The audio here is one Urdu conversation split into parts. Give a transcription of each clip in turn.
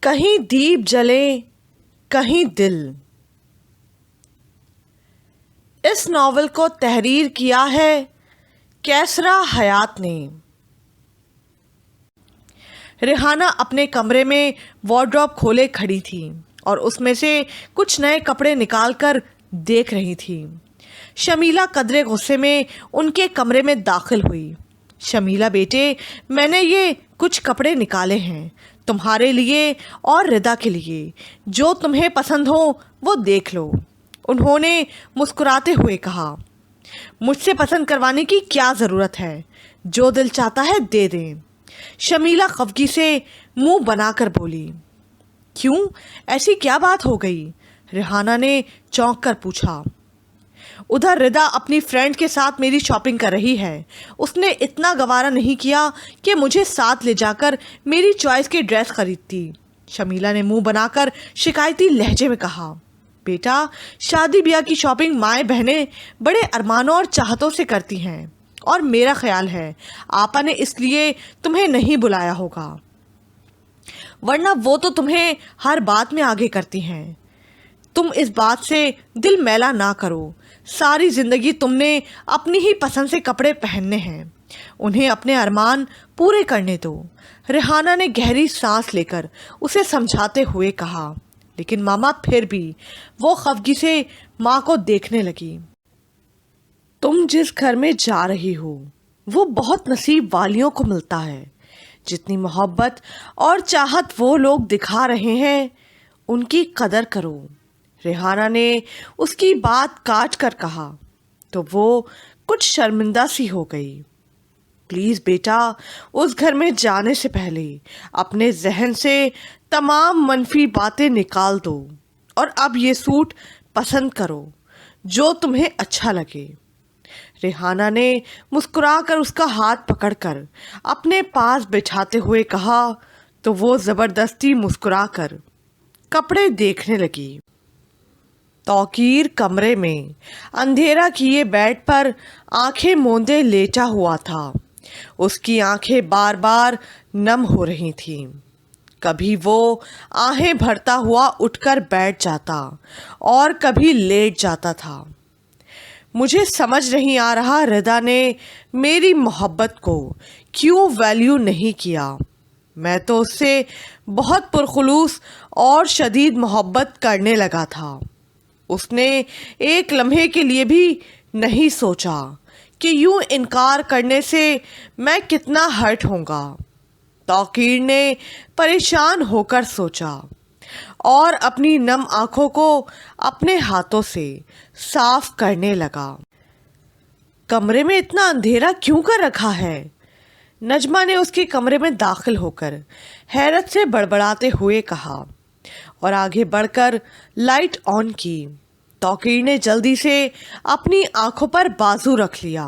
کہیں دیپ جلے کہیں دل۔ اس ناول کو تحریر کیا ہے کیسرا حیات نے۔ ریحانہ اپنے کمرے میں وارڈروب کھولے کھڑی تھی اور اس میں سے کچھ نئے کپڑے نکال کر دیکھ رہی تھی۔ شمیلہ قدرے غصے میں ان کے کمرے میں داخل ہوئی۔ شمیلہ بیٹے، میں نے یہ کچھ کپڑے نکالے ہیں تمہارے لیے اور ردا کے لیے، جو تمہیں پسند ہو وہ دیکھ لو، انہوں نے مسکراتے ہوئے کہا۔ مجھ سے پسند کروانے کی کیا ضرورت ہے، جو دل چاہتا ہے دے دیں۔ شمیلہ خفگی سے منہ بنا کر بولی۔ کیوں، ایسی کیا بات ہو گئی؟ ریحانہ نے چونک کر پوچھا۔ ادھر ردا اپنی فرینڈ کے ساتھ میری شاپنگ کر رہی ہے، اس نے اتنا گوارا نہیں کیا کہ مجھے ساتھ لے جا کر میری چوائس کی ڈریس خریدتی۔ شمیلہ نے منہ بنا کر شکایتی لہجے میں کہا۔ بیٹا، شادی بیاہ کی شاپنگ مائیں بہنیں بڑے ارمانوں اور چاہتوں سے کرتی ہیں، اور میرا خیال ہے آپا نے اس لیے تمہیں نہیں بلایا ہوگا، ورنہ وہ تو تمہیں ہر بات میں آگے کرتی ہیں۔ تم اس بات سے دل میلا نہ کرو، ساری زندگی تم نے اپنی ہی پسند سے کپڑے پہننے ہیں، انہیں اپنے ارمان پورے کرنے دو۔ ریحانہ نے گہری سانس لے کر اسے سمجھاتے ہوئے کہا، لیکن ماما پھر بھی وہ خفگی سے ماں کو دیکھنے لگی۔ تم جس گھر میں جا رہی ہو وہ بہت نصیب والیوں کو ملتا ہے، جتنی محبت اور چاہت وہ لوگ دکھا رہے ہیں ان کی قدر کرو۔ ریحانہ نے اس کی بات کاٹ کر کہا تو وہ کچھ شرمندہ سی ہو گئی۔ پلیز بیٹا، اس گھر میں جانے سے پہلے اپنے ذہن سے تمام منفی باتیں نکال دو اور اب یہ سوٹ پسند کرو جو تمہیں اچھا لگے۔ ریحانہ نے مسکرا کر اس کا ہاتھ پکڑ کر اپنے پاس بٹھاتے ہوئے کہا تو وہ زبردستی مسکرا کر کپڑے دیکھنے لگی۔ توقیر کمرے میں اندھیرا کیے بیڈ پر آنکھیں موندے لیٹا ہوا تھا۔ اس کی آنکھیں بار بار نم ہو رہی تھیں۔ کبھی وہ آہیں بھرتا ہوا اٹھ کر بیٹھ جاتا اور کبھی لیٹ جاتا تھا۔ مجھے سمجھ نہیں آ رہا ردا نے میری محبت کو کیوں ویلیو نہیں کیا۔ میں تو اس سے بہت پرخلوص اور شدید محبت کرنے لگا تھا۔ اس نے ایک لمحے کے لیے بھی نہیں سوچا کہ یوں انکار کرنے سے میں کتنا ہرٹ ہوں گا۔ توقیر نے پریشان ہو کر سوچا اور اپنی نم آنکھوں کو اپنے ہاتھوں سے صاف کرنے لگا۔ کمرے میں اتنا اندھیرا کیوں کر رکھا ہے؟ نجمہ نے اس کے کمرے میں داخل ہو کر حیرت سے بڑبڑاتے ہوئے کہا اور آگے بڑھ کر لائٹ آن کی۔ توقیر نے جلدی سے اپنی آنکھوں پر بازو رکھ لیا۔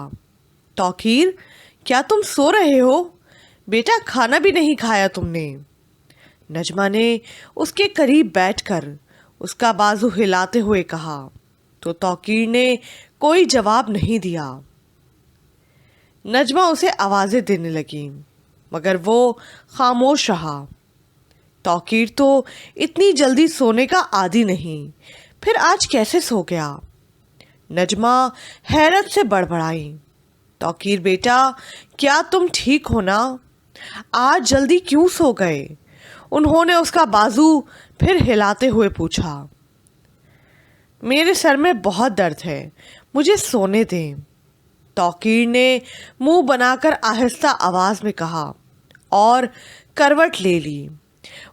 توقیر، کیا تم سو رہے ہو؟ بیٹا، کھانا بھی نہیں کھایا تم نے؟ نجمہ نے اس کے قریب بیٹھ کر اس کا بازو ہلاتے ہوئے کہا تو توقیر نے کوئی جواب نہیں دیا۔ نجمہ اسے آوازیں دینے لگی مگر وہ خاموش رہا۔ توقیر تو اتنی جلدی سونے کا عادی نہیں، پھر آج کیسے سو گیا؟ نجمہ حیرت سے بڑبڑائی۔ توقیر بیٹا، کیا تم ٹھیک ہو نا؟ آج جلدی کیوں سو گئے؟ انہوں نے اس کا بازو پھر ہلاتے ہوئے پوچھا۔ میرے سر میں بہت درد ہے، مجھے سونے دیں، توقیر نے منہ بنا کر آہستہ آواز میں کہا اور کروٹ لے لی۔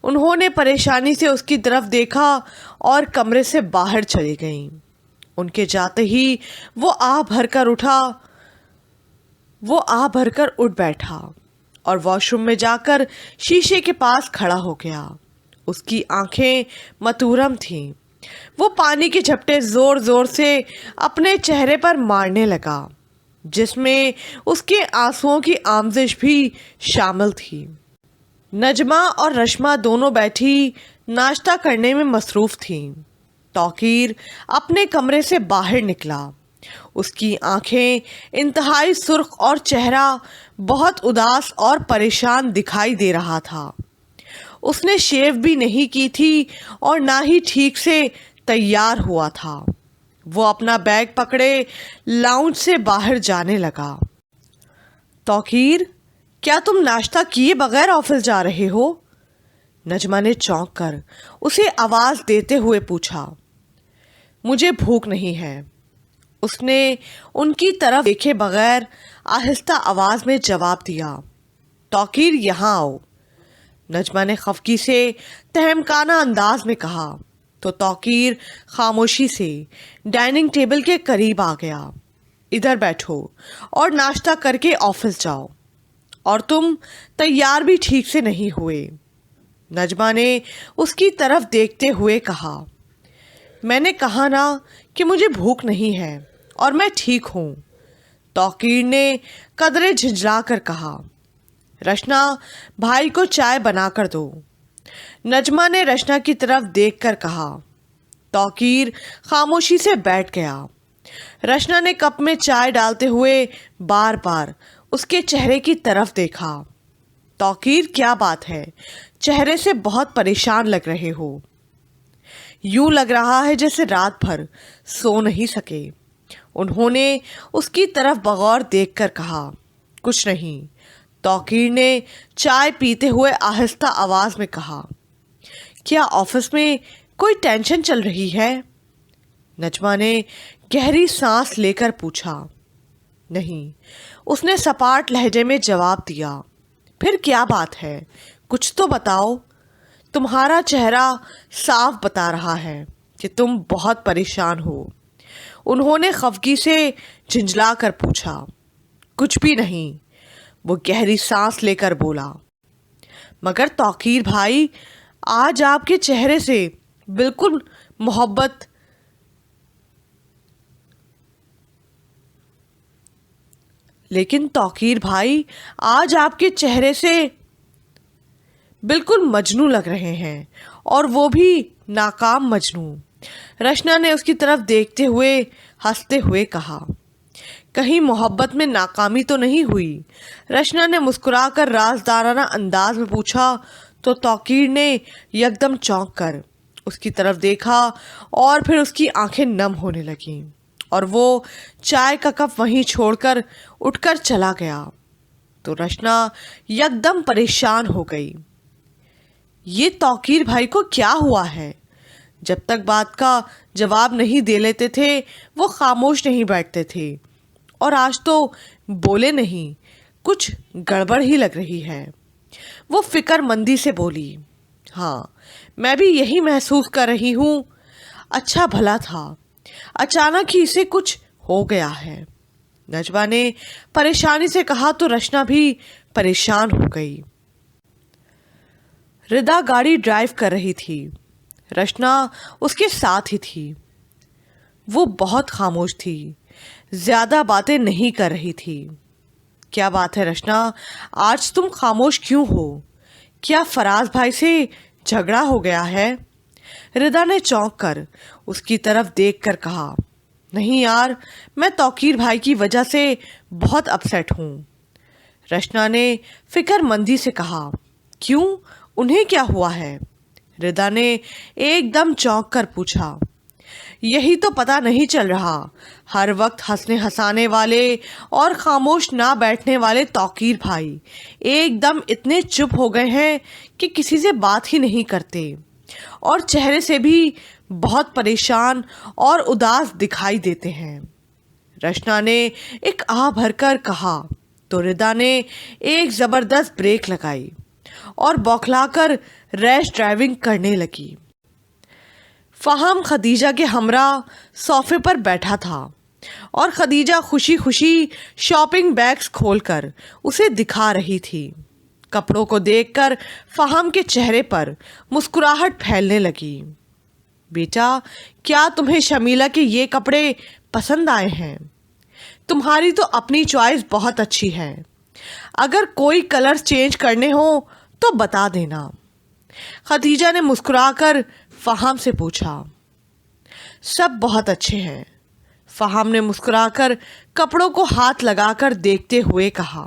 انہوں نے پریشانی سے اس کی طرف دیکھا اور کمرے سے باہر چلی گئیں۔ ان کے جاتے ہی وہ آہ بھر کر اٹھ بیٹھا اور واش روم میں جا کر شیشے کے پاس کھڑا ہو گیا۔ اس کی آنکھیں متورم تھیں۔ وہ پانی کے جھپٹے زور زور سے اپنے چہرے پر مارنے لگا، جس میں اس کے آنسوؤں کی آمیزش بھی شامل تھی۔ نجمہ اور رشما دونوں بیٹھی ناشتہ کرنے میں مصروف تھیں۔ توقیر اپنے کمرے سے باہر نکلا۔ اس کی آنکھیں انتہائی سرخ اور چہرہ بہت اداس اور پریشان دکھائی دے رہا تھا۔ اس نے شیو بھی نہیں کی تھی اور نہ ہی ٹھیک سے تیار ہوا تھا۔ وہ اپنا بیگ پکڑے لاؤنج سے باہر جانے لگا۔ توقیر، کیا تم ناشتہ کیے بغیر آفس جا رہے ہو؟ نجمہ نے چونک کر اسے آواز دیتے ہوئے پوچھا۔ مجھے بھوک نہیں ہے، اس نے ان کی طرف دیکھے بغیر آہستہ آواز میں جواب دیا۔ توقیر، یہاں آؤ، نجمہ نے خفگی سے تہمکانہ انداز میں کہا تو توقیر خاموشی سے ڈائننگ ٹیبل کے قریب آ گیا۔ ادھر بیٹھو اور ناشتہ کر کے آفس جاؤ، اور تم تیار بھی ٹھیک سے نہیں ہوئے، نجمہ نے اس کی طرف دیکھتے ہوئے کہا۔ میں نے کہا نا کہ مجھے بھوک نہیں ہے اور میں ٹھیک ہوں، توقیر نے قدرے جھنجھلا کر کہا۔ رشنا، بھائی کو چائے بنا کر دو، نجمہ نے رشنا کی طرف دیکھ کر کہا۔ توقیر خاموشی سے بیٹھ گیا۔ رشنا نے کپ میں چائے ڈالتے ہوئے بار بار اس کے چہرے کی طرف دیکھا۔ توقیر، کیا بات ہے؟ چہرے سے بہت پریشان لگ رہے ہو، یوں لگ رہا ہے جیسے رات بھر سو نہیں سکے، انہوں نے اس کی طرف بغور دیکھ کر کہا۔ کچھ نہیں، توقیر نے چائے پیتے ہوئے آہستہ آواز میں کہا۔ کیا آفس میں کوئی ٹینشن چل رہی ہے؟ نجمہ نے گہری سانس لے کر پوچھا۔ نہیں، اس نے سپاٹ لہجے میں جواب دیا۔ پھر کیا بات ہے؟ کچھ تو بتاؤ، تمہارا چہرہ صاف بتا رہا ہے کہ تم بہت پریشان ہو، انہوں نے خفگی سے جھنجھلا کر پوچھا۔ کچھ بھی نہیں، وہ گہری سانس لے کر بولا۔ مگر توقیر بھائی، آج آپ کے چہرے سے بالکل محبت لیکن توقیر بھائی، آج آپ کے چہرے سے بالکل مجنوں لگ رہے ہیں، اور وہ بھی ناکام مجنوں، رشنا نے اس کی طرف دیکھتے ہوئے ہنستے ہوئے کہا۔ کہیں محبت میں ناکامی تو نہیں ہوئی؟ رشنا نے مسکرا کر رازدارانہ انداز میں پوچھا تو توقیر نے یکدم چونک کر اس کی طرف دیکھا اور پھر اس کی آنکھیں نم ہونے لگیں اور وہ چائے کا کپ وہیں چھوڑ کر اٹھ کر چلا گیا تو رشنا یکدم پریشان ہو گئی۔ یہ توقیر بھائی کو کیا ہوا ہے؟ جب تک بات کا جواب نہیں دے لیتے تھے وہ خاموش نہیں بیٹھتے تھے، اور آج تو بولے نہیں، کچھ گڑبڑ ہی لگ رہی ہے۔ وہ فکر مندی سے بولی۔ ہاں، میں بھی یہی محسوس کر رہی ہوں، اچھا بھلا تھا، اچانک ہی اسے کچھ ہو گیا ہے، نجمہ نے پریشانی سے کہا تو رشنا بھی پریشان ہو گئی۔ ردا گاڑی ڈرائیو کر رہی تھی، رشنا اس کے ساتھ ہی تھی۔ وہ بہت خاموش تھی، زیادہ باتیں نہیں کر رہی تھی۔ کیا بات ہے رشنا، آج تم خاموش کیوں ہو؟ کیا فراز بھائی سے جھگڑا ہو گیا ہے؟ ردا نے چونک کر اس کی طرف دیکھ کر کہا۔ نہیں یار، میں توقیر بھائی کی وجہ سے بہت اپسیٹ ہوں، رشنا نے فکر مندی سے کہا۔ کیوں، انہیں کیا ہوا ہے؟ ردا نے ایک دم چونک کر پوچھا۔ یہی تو پتہ نہیں چل رہا، ہر وقت ہنسنے ہنسانے والے اور خاموش نہ بیٹھنے والے توقیر بھائی ایک دم اتنے چپ ہو گئے ہیں کہ کسی سے بات ہی نہیں کرتے، اور چہرے سے بھی بہت پریشان اور اداس دکھائی دیتے ہیں، رشنا نے ایک آہ بھر کر کہا تو ردا نے ایک زبردست بریک لگائی اور بوکھلا کر ریش ڈرائیونگ کرنے لگی۔ فہم خدیجہ کے ہمراہ صوفے پر بیٹھا تھا اور خدیجہ خوشی خوشی شاپنگ بیگز کھول کر اسے دکھا رہی تھی۔ کپڑوں کو دیکھ کر فہم کے چہرے پر مسکراہٹ پھیلنے لگی۔ بیٹا، کیا تمہیں شمیلہ کے یہ کپڑے پسند آئے ہیں؟ تمہاری تو اپنی چوائس بہت اچھی ہے، اگر کوئی کلر چینج کرنے ہوں تو بتا دینا، خدیجہ نے مسکرا کر فہم سے پوچھا۔ سب بہت اچھے ہیں، فہم نے مسکرا کر کپڑوں کو ہاتھ لگا کر دیکھتے ہوئے کہا۔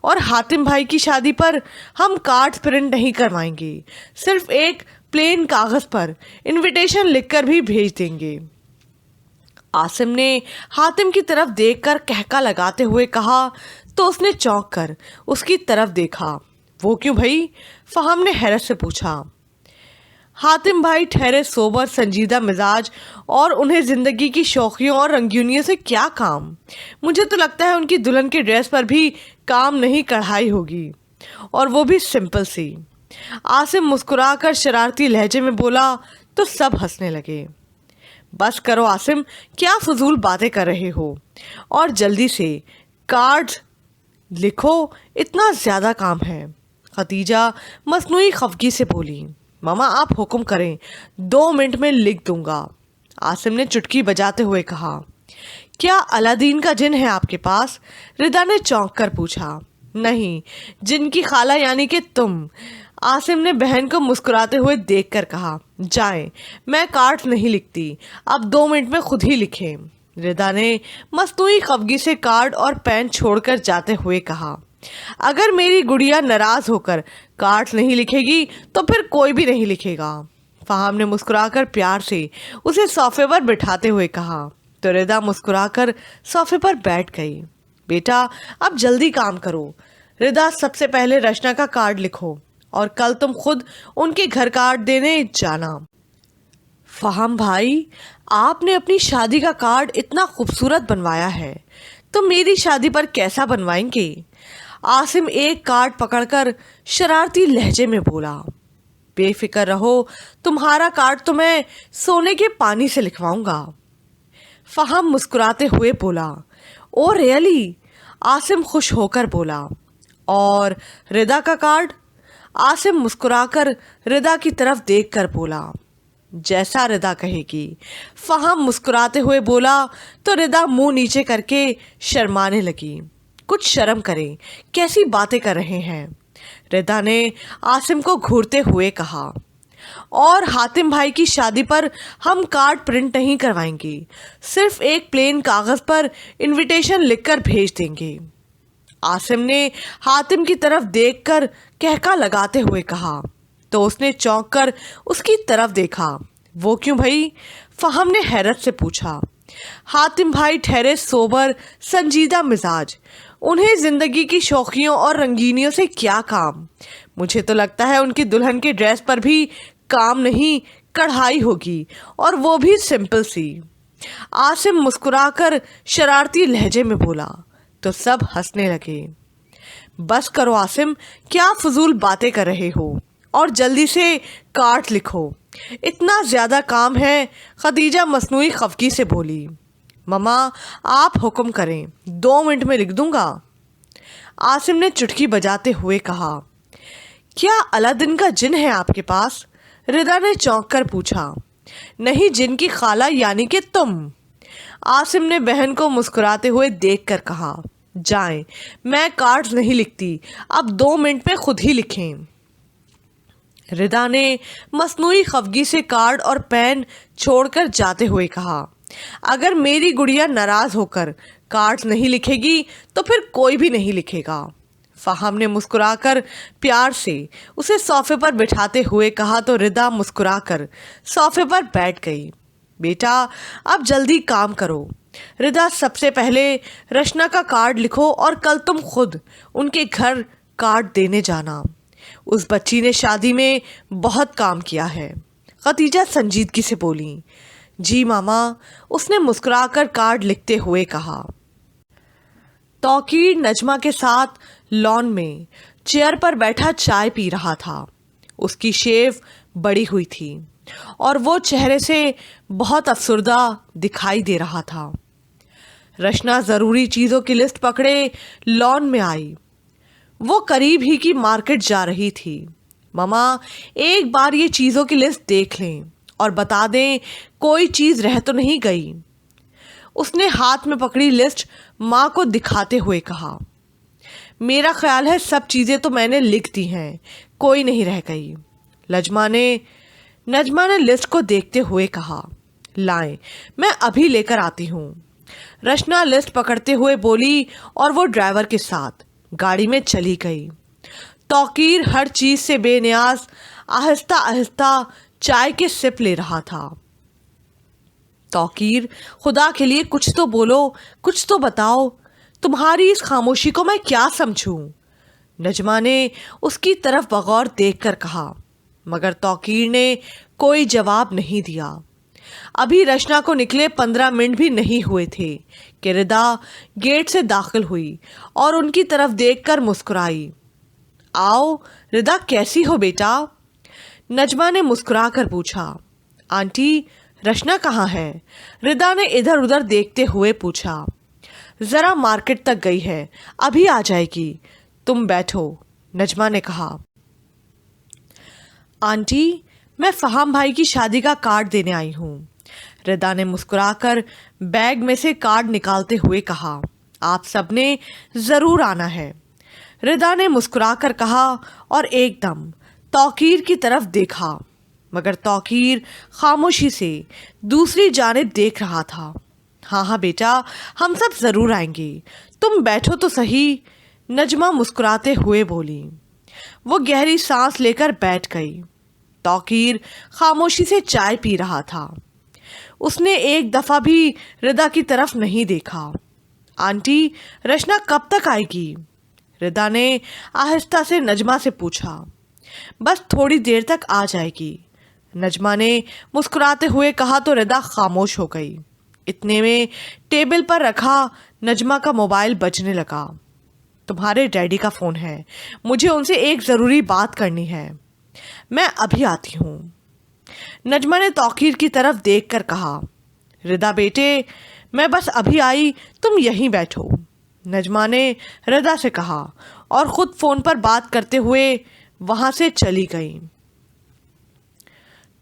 اور حاتم بھائی کی شادی پر ہم کارڈ پرنٹ نہیں کروائیں گے، صرف ایک پلین کاغذ پر انویٹیشن لکھ کر بھی بھیج دیں گے۔ عاصم نے حاتم کی طرف دیکھ کر کہکا لگاتے ہوئے کہا تو اس نے چونک کر اس کی طرف دیکھا۔ وہ کیوں بھائی؟ فہم نے حیرت سے پوچھا۔ حاتم بھائی ٹھہرے، سوبر، سنجیدہ مزاج، اور انہیں زندگی کی شوخیوں اور رنگینیوں سے کیا کام؟ مجھے تو لگتا ہے ان کی دلہن کی ڈریس پر بھی کام نہیں کڑھائی ہوگی، اور وہ بھی سمپل سی۔ عاصم مسکرا کر شرارتی لہجے میں بولا تو سب ہنسنے لگے۔ بس کرو عاصم، کیا فضول باتیں کر رہے ہو، اور جلدی سے کارڈ لکھو، اتنا زیادہ کام ہے۔ خدیجہ مصنوعی خفگی سے بولی۔ ماما آپ حکم کریں، 2 منٹ میں لکھ دوں گا، عاصم نے چٹکی بجاتے ہوئے کہا۔ کیا الادین کا جن ہے آپ کے پاس؟ ردا نے چونک کر پوچھا۔ نہیں، جن کی خالہ یعنی کہ تم، عاصم نے بہن کو مسکراتے ہوئے دیکھ کر کہا۔ جائیں، میں کارڈ نہیں لکھتی، اب 2 منٹ میں خود ہی لکھیں، ردا نے مصنوعی خفگی سے کارڈ اور پین چھوڑ کر جاتے ہوئے کہا۔ اگر میری گڑیا ناراض ہو کر کارڈ نہیں لکھے گی تو پھر کوئی بھی نہیں لکھے گا، فہم نے مسکرا کر پیار سے اسے صوفے پر بٹھاتے ہوئے کہا تو ردا مسکرا کر صوفے پر بیٹھ گئی۔ بیٹا اب جلدی کام کرو، ردا سب سے پہلے رشنا کا کارڈ لکھو اور کل تم خود ان کے گھر کارڈ دینے جانا۔ فہم بھائی، آپ نے اپنی شادی کا کارڈ اتنا خوبصورت بنوایا ہے تو میری شادی پر کیسا بنوائیں گے؟ عاصم ایک کارڈ پکڑ کر شرارتی لہجے میں بولا۔ بے فکر رہو، تمہارا کارڈ تو میں سونے کے پانی سے لکھواؤں گا، فہم مسکراتے ہوئے بولا۔ او ریئلی؟ عاصم خوش ہو کر بولا۔ اور ردا کا کارڈ؟ عاصم مسکرا کر ردا کی طرف دیکھ کر بولا۔ جیسا ردا کہے گی، فہم مسکراتے ہوئے بولا تو ردا منہ نیچے کر کے شرمانے لگی۔ کچھ شرم کریں، کیسی باتیں کر رہے ہیں، ردا نے عاصم کو گھورتے ہوئے کہا۔ اور حاتم بھائی کی شادی پر ہم کارڈ پرنٹ نہیں کروائیں گے، صرف ایک پلین کاغذ پر انویٹیشن لکھ کر بھیج دیں گے، عاصم نے حاتم کی طرف دیکھ کر کہکا لگاتے ہوئے کہا تو اس نے چونک کر اس کی طرف دیکھا۔ وہ کیوں بھائی؟ فہم نے حیرت سے پوچھا۔ حاتم بھائی ٹھہرے، سوبر، سنجیدہ مزاج، انہیں زندگی کی شوخیوں اور رنگینیوں سے کیا کام؟ مجھے تو لگتا ہے ان کی دلہن کی ڈریس پر بھی کام نہیں کڑھائی ہوگی، اور وہ بھی سمپل سی۔ عاصم مسکرا کر شرارتی لہجے میں بولا تو سب ہنسنے لگے۔ بس کرو عاصم، کیا فضول باتیں کر رہے ہو، اور جلدی سے کارڈ لکھو، اتنا زیادہ کام ہے، خدیجہ مصنوعی خفگی سے بولی۔ ماما آپ حکم کریں، 2 منٹ میں لکھ دوں گا، عاصم نے چٹکی بجاتے ہوئے کہا۔ کیا الادین کا جن ہے آپ کے پاس؟ ردا نے چونک کر پوچھا۔ نہیں، جن کی خالہ یعنی کہ تم، عاصم نے بہن کو مسکراتے ہوئے دیکھ کر کہا۔ جائیں، میں کارڈ نہیں لکھتی، اب 2 منٹ میں خود ہی لکھیں، ردا نے مصنوعی خفگی سے کارڈ اور پین چھوڑ کر جاتے ہوئے کہا۔ اگر میری گڑیا ناراض ہو کر کارڈ نہیں لکھے گی تو پھر کوئی بھی نہیں لکھے گا، فہم نے مسکرا کر پیار سے اسے صوفے پر بٹھاتے ہوئے کہا تو ردا مسکرا کر صوفے پر بیٹھ گئی۔ بیٹا اب جلدی کام کرو، ردا سب سے پہلے رشنا کا کارڈ لکھو اور کل تم خود ان کے گھر کارڈ دینے جانا، اس بچی نے شادی میں بہت کام کیا ہے، خدیجہ سنجیدگی سے بولی۔ جی ماما، اس نے مسکرا کر کارڈ لکھتے ہوئے کہا۔ توقیر نجمہ کے ساتھ لان میں چیئر پر بیٹھا چائے پی رہا تھا۔ اس کی شیو بڑی ہوئی تھی اور وہ چہرے سے بہت افسردہ دکھائی دے رہا تھا۔ رشنا ضروری چیزوں کی لسٹ پکڑے لان میں آئی۔ وہ قریب ہی کی مارکیٹ جا رہی تھی۔ ماما ایک بار یہ چیزوں کی لسٹ دیکھ لیں اور بتا دیں کوئی چیز رہ تو نہیں گئی، اس نے ہاتھ میں پکڑی لسٹ ماں کو دکھاتے ہوئے کہا۔ میرا خیال ہے سب چیزیں تو میں نے لکھ دی ہیں، کوئی نہیں رہ گئی، نجمہ نے لسٹ کو دیکھتے ہوئے کہا۔ لائیں، میں ابھی لے کر آتی ہوں، رشنا لسٹ پکڑتے ہوئے بولی اور وہ ڈرائیور کے ساتھ گاڑی میں چلی گئی۔ توقیر ہر چیز سے بے نیاز آہستہ آہستہ چائے کے سپ لے رہا تھا۔ توقیر، خدا کے لیے کچھ تو بولو، کچھ تو بتاؤ، تمہاری اس خاموشی کو میں کیا سمجھوں؟ نجمہ نے اس کی طرف بغور دیکھ کر کہا، مگر توقیر نے کوئی جواب نہیں دیا۔ ابھی رشنا کو نکلے 15 منٹ بھی نہیں ہوئے تھے کہ ردا گیٹ سے داخل ہوئی اور ان کی طرف دیکھ کر مسکرائی۔ آؤ ردا، کیسی ہو بیٹا؟ نجمہ نے مسکرا کر پوچھا۔ آنٹی، رشنا کہاں ہے؟ ردا نے ادھر ادھر دیکھتے ہوئے پوچھا۔ ذرا مارکیٹ تک گئی ہے، ابھی آ جائے گی، تم بیٹھو، نجمہ نے کہا۔ آنٹی، میں فہم بھائی کی شادی کا کارڈ دینے آئی ہوں، ردا نے مسکرا کر بیگ میں سے کارڈ نکالتے ہوئے کہا۔ آپ سب نے ضرور آنا ہے، ردا نے مسکرا کر کہا اور ایک دم توقیر کی طرف دیکھا، مگر توقیر خاموشی سے دوسری جانب دیکھ رہا تھا۔ ہاں ہاں بیٹا، ہم سب ضرور آئیں گے، تم بیٹھو تو صحیح، نجمہ مسکراتے ہوئے بولی۔ وہ گہری سانس لے کر بیٹھ گئی۔ توقیر خاموشی سے چائے پی رہا تھا۔ اس نے ایک دفعہ بھی ردا کی طرف نہیں دیکھا۔ آنٹی، رشنا کب تک آئے گی؟ ردا نے آہستہ سے نجمہ سے پوچھا۔ بس تھوڑی دیر تک آ جائے گی، نجمہ نے مسکراتے ہوئے کہا تو ردا خاموش ہو گئی۔ اتنے میں ٹیبل پر رکھا نجمہ کا موبائل بجنے لگا۔ تمہارے ڈیڈی کا فون ہے، مجھے ان سے ایک ضروری بات کرنی ہے، میں ابھی آتی ہوں، نجمہ نے توقیر کی طرف دیکھ کر کہا۔ ردا بیٹے، میں بس ابھی آئی، تم یہیں بیٹھو، نجمہ نے ردا سے کہا اور خود فون پر بات کرتے ہوئے وہاں سے چلی گئی۔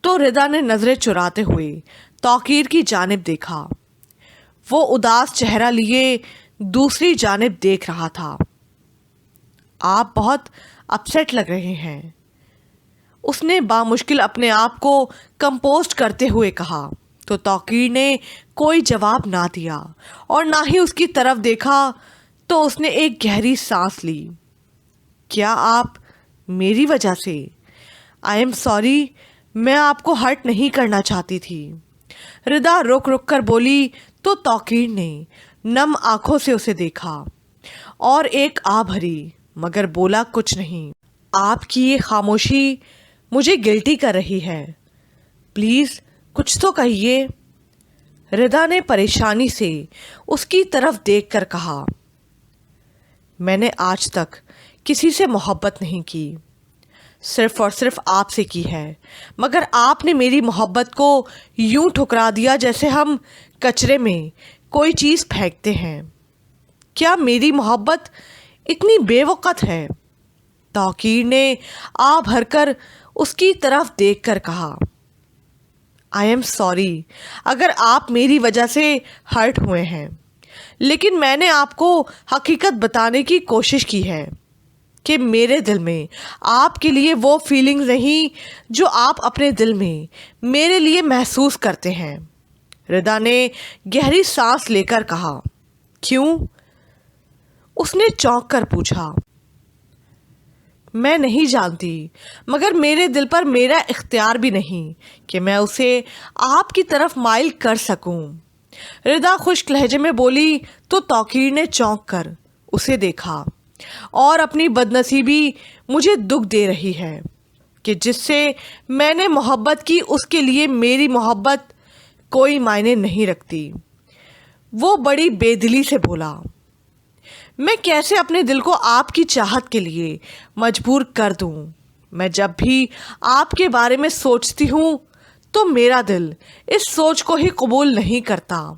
تو ردا نے نظریں چراتے ہوئے توقیر کی جانب دیکھا۔ وہ اداس چہرہ لیے دوسری جانب دیکھ رہا تھا۔ آپ بہت اپسیٹ لگ رہے ہیں، اس نے بامشکل اپنے آپ کو کمپوزڈ کرتے ہوئے کہا۔ تو توقیر نے کوئی جواب نہ دیا اور نہ ہی اس کی طرف دیکھا۔ تو اس نے ایک گہری سانس لی۔ کیا آپ میری وجہ سے؟ آئی ایم سوری، میں آپ کو ہرٹ نہیں کرنا چاہتی تھی، ردا رک رک کر بولی۔ تو توقیر نے نم آنکھوں سے اسے دیکھا اور ایک آہ بھری، مگر بولا کچھ نہیں۔ آپ کی یہ خاموشی مجھے گلٹی کر رہی ہے، پلیز کچھ تو کہیے، ردا نے پریشانی سے اس کی طرف دیکھ کر کہا۔ میں نے آج تک کسی سے محبت نہیں کی، صرف اور صرف آپ سے کی ہے، مگر آپ نے میری محبت کو یوں ٹھکرا دیا جیسے ہم کچرے میں کوئی چیز پھینکتے ہیں۔ کیا میری محبت اتنی بے وقت ہے؟ توقیر نے آہ بھر کر اس کی طرف دیکھ کر کہا۔ آئی ایم سوری اگر آپ میری وجہ سے ہرٹ ہوئے ہیں، لیکن میں نے آپ کو حقیقت بتانے کی کوشش کی ہے کہ میرے دل میں آپ کے لیے وہ فیلنگز نہیں جو آپ اپنے دل میں میرے لیے محسوس کرتے ہیں، ردا نے گہری سانس لے کر کہا۔ کیوں؟ اس نے چونک کر پوچھا۔ میں نہیں جانتی، مگر میرے دل پر میرا اختیار بھی نہیں کہ میں اسے آپ کی طرف مائل کر سکوں، ردا خشک لہجے میں بولی۔ تو توقیر نے چونک کر اسے دیکھا اور اپنی بدنصیبی مجھے دکھ دے رہی ہے کہ جس سے میں نے محبت کی اس کے لیے میری محبت کوئی معنی نہیں رکھتی، وہ بڑی بے دلی سے بولا۔ میں کیسے اپنے دل کو آپ کی چاہت کے لیے مجبور کر دوں؟ میں جب بھی آپ کے بارے میں سوچتی ہوں تو میرا دل اس سوچ کو ہی قبول نہیں کرتا،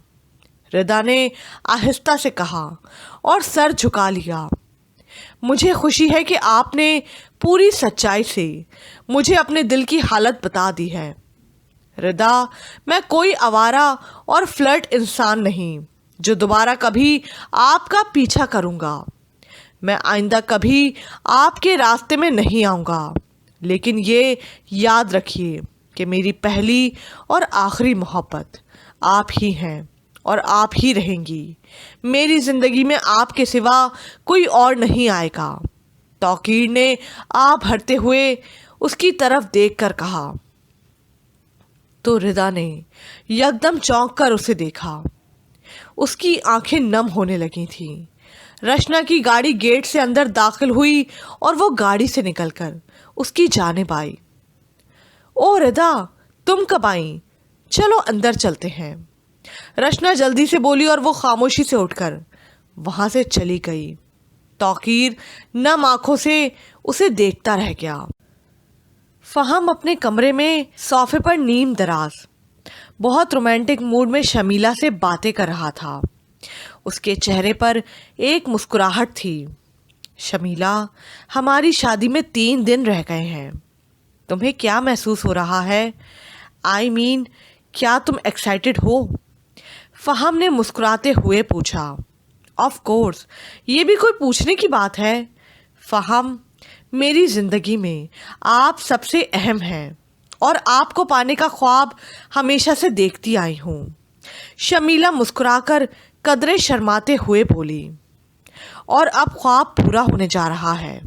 ردا نے آہستہ سے کہا اور سر جھکا لیا۔ مجھے خوشی ہے کہ آپ نے پوری سچائی سے مجھے اپنے دل کی حالت بتا دی ہے، ردا۔ میں کوئی آوارہ اور فلرٹ انسان نہیں جو دوبارہ کبھی آپ کا پیچھا کروں گا، میں آئندہ کبھی آپ کے راستے میں نہیں آؤں گا، لیکن یہ یاد رکھیے کہ میری پہلی اور آخری محبت آپ ہی ہیں اور آپ ہی رہیں گی. میری زندگی میں آپ کے سوا کوئی اور نہیں آئے گا. توقیر نے آپ بھرتے ہوئے اس کی طرف دیکھ کر کہا. تو ردا نے یکدم چونک کر اسے دیکھا. اس کی آنکھیں نم ہونے لگی تھیں. رشنا کی گاڑی گیٹ سے اندر داخل ہوئی اور وہ گاڑی سے نکل کر اس کی جانب آئی. او ردا، تم کب آئیں؟ چلو اندر چلتے ہیں. رشنا جلدی سے بولی اور وہ خاموشی سے اٹھ کر وہاں سے چلی گئی. توقیر نم آنکھوں سے اسے دیکھتا رہ گیا. فہم اپنے کمرے میں صوفے پر نیم دراز بہت رومانٹک موڈ میں شمیلہ سے باتیں کر رہا تھا. اس کے چہرے پر ایک مسکراہٹ تھی. شمیلہ، ہماری شادی میں 3 دن رہ گئے ہیں. تمہیں کیا محسوس ہو رہا ہے؟ کیا تم ایکسائٹڈ ہو؟ فہم نے مسکراتے ہوئے پوچھا. آف کورس، یہ بھی کوئی پوچھنے کی بات ہے. فہم، میری زندگی میں آپ سب سے اہم ہیں اور آپ کو پانے کا خواب ہمیشہ سے دیکھتی آئی ہوں. شمیلہ مسکرا کر قدرے شرماتے ہوئے بولی. اور اب خواب پورا ہونے جا رہا ہے.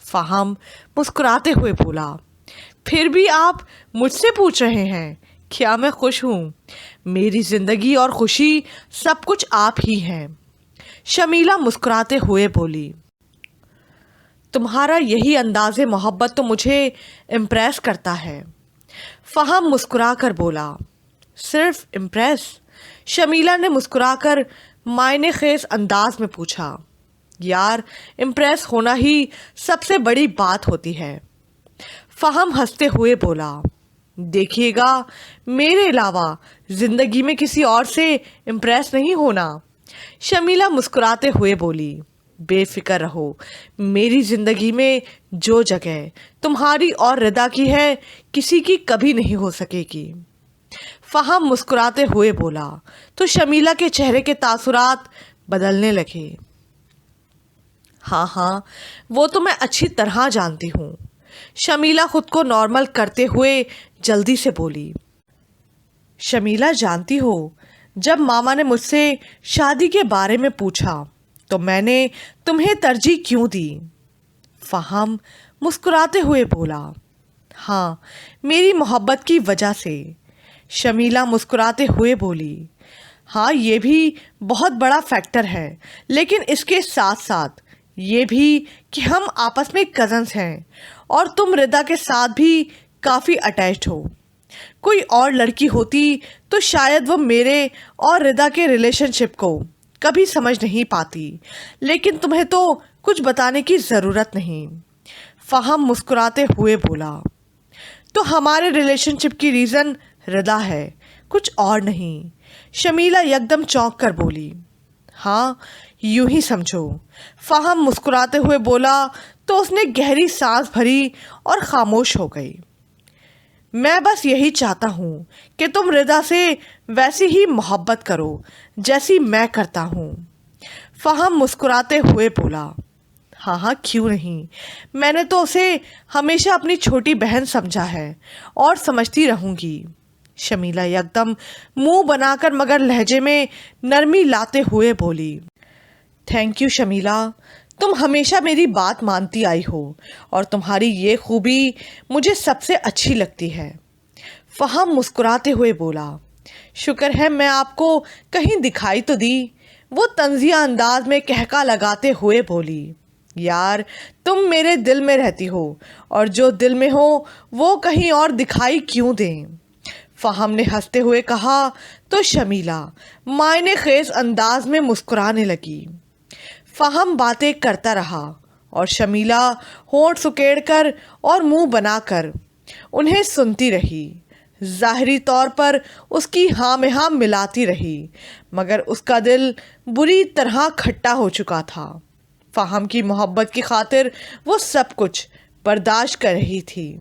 فہم مسکراتے ہوئے بولا. پھر بھی آپ مجھ سے پوچھ رہے ہیں کیا میں خوش ہوں؟ میری زندگی اور خوشی سب کچھ آپ ہی ہیں. شمیلہ مسکراتے ہوئے بولی. تمہارا یہی انداز محبت تو مجھے امپریس کرتا ہے. فہم مسکرا کر بولا. صرف امپریس؟ شمیلہ نے مسکرا کر معنی خیز انداز میں پوچھا. یار، امپریس ہونا ہی سب سے بڑی بات ہوتی ہے. فہم ہنستے ہوئے بولا. دیکھیے گا، میرے علاوہ زندگی میں کسی اور سے امپریس نہیں ہونا. شمیلہ مسکراتے ہوئے بولی. بے فکر رہو، میری زندگی میں جو جگہ تمہاری اور ردا کی ہے کسی کی کبھی نہیں ہو سکے گی. فہم مسکراتے ہوئے بولا تو شمیلہ کے چہرے کے تاثرات بدلنے لگے. ہاں، وہ تو میں اچھی طرح جانتی ہوں. شمیلہ خود کو نارمل کرتے ہوئے جلدی سے بولی. شمیلہ، جانتی ہو، جب ماما نے مجھ سے شادی کے بارے میں پوچھا تو میں نے تمہیں ترجیح کیوں دی؟ فہم مسکراتے ہوئے بولا. ہاں، میری محبت کی وجہ سے. شمیلہ مسکراتے ہوئے بولی. ہاں، یہ بھی بہت بڑا فیکٹر ہے، لیکن اس کے ساتھ ساتھ یہ بھی کہ ہم آپس میں کزنس ہیں اور تم ردا کے ساتھ بھی کافی اٹیچڈ ہو. کوئی اور لڑکی ہوتی تو شاید وہ میرے اور ردا کے ریلیشن شپ کو کبھی سمجھ نہیں پاتی، لیکن تمہیں تو کچھ بتانے کی ضرورت نہیں. فہم مسکراتے ہوئے بولا. تو ہمارے ریلیشن شپ کی ریزن ردا ہے، کچھ اور نہیں. شمیلہ یکدم چونک کر بولی. ہاں، یوں ہی سمجھو. فہم مسکراتے ہوئے بولا تو اس نے گہری سانس بھری اور خاموش ہو گئی. میں بس یہی چاہتا ہوں کہ تم ردا سے ویسی ہی محبت کرو جیسی میں کرتا ہوں. فہم مسکراتے ہوئے بولا. ہاں، کیوں نہیں. میں نے تو اسے ہمیشہ اپنی چھوٹی بہن سمجھا ہے اور سمجھتی رہوں گی. شمیلہ یکدم منہ بنا کر مگر لہجے میں نرمی لاتے ہوئے بولی. تھینک یو شمیلہ، تم ہمیشہ میری بات مانتی آئی ہو اور تمہاری یہ خوبی مجھے سب سے اچھی لگتی ہے. فہم مسکراتے ہوئے بولا. شکر ہے میں آپ کو کہیں دکھائی تو دی. وہ طنزیہ انداز میں کہکا لگاتے ہوئے بولی. یار، تم میرے دل میں رہتی ہو اور جو دل میں ہو وہ کہیں اور دکھائی کیوں دیں. فہم نے ہنستے ہوئے کہا تو شمیلہ معنی خیز انداز میں مسکرانے لگی. فہم باتیں کرتا رہا اور شمیلہ ہونٹ سکیڑ کر اور منہ بنا کر انہیں سنتی رہی. ظاہری طور پر اس کی ہاں میں ہاں ملاتی رہی، مگر اس کا دل بری طرح کھٹا ہو چکا تھا. فہم کی محبت کی خاطر وہ سب کچھ برداشت کر رہی تھی.